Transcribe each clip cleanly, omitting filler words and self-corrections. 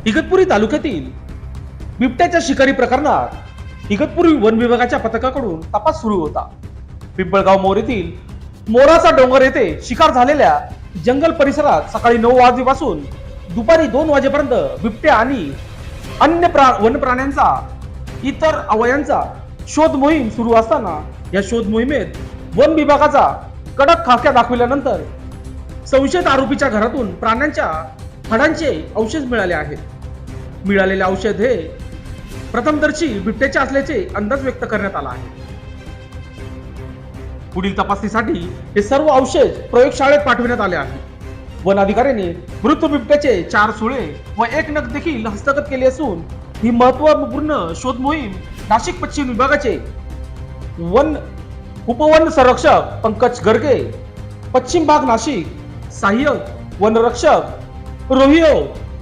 इगतपुरी तालुक्यातील बिबट्याच्या शिकारी प्रकरणात इगतपुरी वन विभागाच्या पथकाकडून तपास सुरू होता. पिंपळगाव मोर येथील मोराचा डोंगर येथे शिकार झालेल्या जंगल परिसरात सकाळी 9 वाजल्यापासून दुपारी 2 वाजेपर्यंत बिबट्या आणि अन्य वन प्राण्यांचा इतर अवयांचा शोध मोहीम सुरू असताना या शोध मोहिमेत वन विभागाचा कडक खाक्या दाखविल्यानंतर संशयित आरोपीच्या घरातून प्राण्यांच्या हाडांचे अवशेष मिळाले आहेत. मिळालेले औषध हे प्रथमदर्शी बिबट्याचे असल्याचे अंदाज व्यक्त करण्यात आला आहे. पुढील तपासणीसाठी हे सर्व अवशेष प्रयोगशाळेत पाठविण्यात आले आहे. वन अधिकाऱ्यांनी मृत बिबट्याचे 4 सुळे व 1 नख देखील हस्तगत केले असून ही महत्त्वपूर्ण शोध मोहीम नाशिक पश्चिम विभागाचे उपवन संरक्षक पंकज गर्गे, पश्चिम भाग नाशिक सहाय्यक वनरक्षक रोहिओ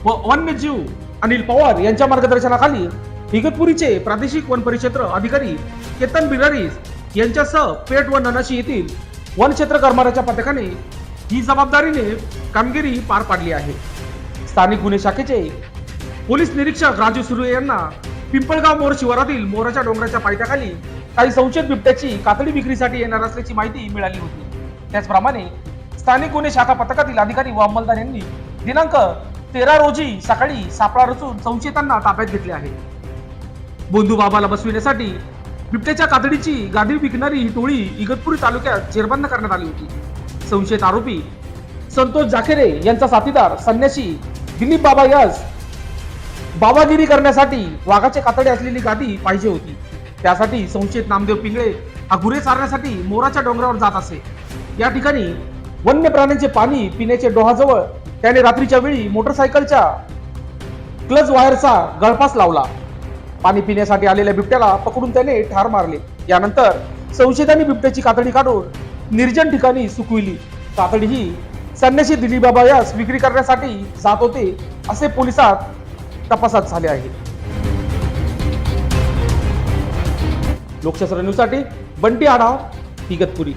व वन्यजीव अनिल पवार यांच्या मार्गदर्शनाखाली इगतपुरीचे प्रादेशिक वन परिक्षेत्र अधिकारी केतन बिरारीस यांच्यासह पेठ व ननाशी येथील वन क्षेत्र कर्मचाऱ्याच्या पथकाने ही जबाबदारीने कामगिरी पार पाडली आहे. स्थानिक गुन्हे शाखेचे पोलीस निरीक्षक राजू सुर्वे यांना पिंपळगाव मोर शिवारातील मोराच्या डोंगराच्या पायथ्याखाली काही संशयित बिबट्याची कातडी विक्रीसाठी येणार असल्याची माहिती मिळाली होती. त्याचप्रमाणे स्थानिक गुन्हे शाखा पथकातील अधिकारी व अंमलदार यांनी दिनांक 13 रोजी सकाळी सापळा रचून संशयितांना ताब्यात घेतले आहे. बोंधू बाबाला बसविण्यासाठी बिबट्याच्या कातडीची गादी विकणारी ही टोळी इगतपुरी तालुक्यात जेरबंद करण्यात आली होती. संशयित आरोपी संतोष जाखेरे यांचा साथीदार संन्यासी दिलीप बाबा यास बाबागिरी करण्यासाठी वाघाचे कातडे असलेली गादी पाहिजे होती. त्यासाठी संशयित नामदेव पिंगळे हा गुरे चारण्यासाठी मोराच्या डोंगरावर जात असे. या ठिकाणी वन्य प्राण्यांचे पाणी पिण्याचे डोहाजवळ त्याने रात्रीच्या वेळी मोटरसायकलच्या क्लच वायरचा गळफास लावला. पाणी पिण्यासाठी आलेल्या बिबट्याला पकडून त्याने ठार मारले. यानंतर संशयितांनी बिबट्याची कातडी काढून निर्जन ठिकाणी सुकविली. कातडी ही संन्यासी दिलीप बाबा यास विक्री करण्यासाठी जात होते असे पोलिसात तपासात झाले आहे. लोकशास्त्र न्यूजसाठी बंटी आढाव, इगतपुरी.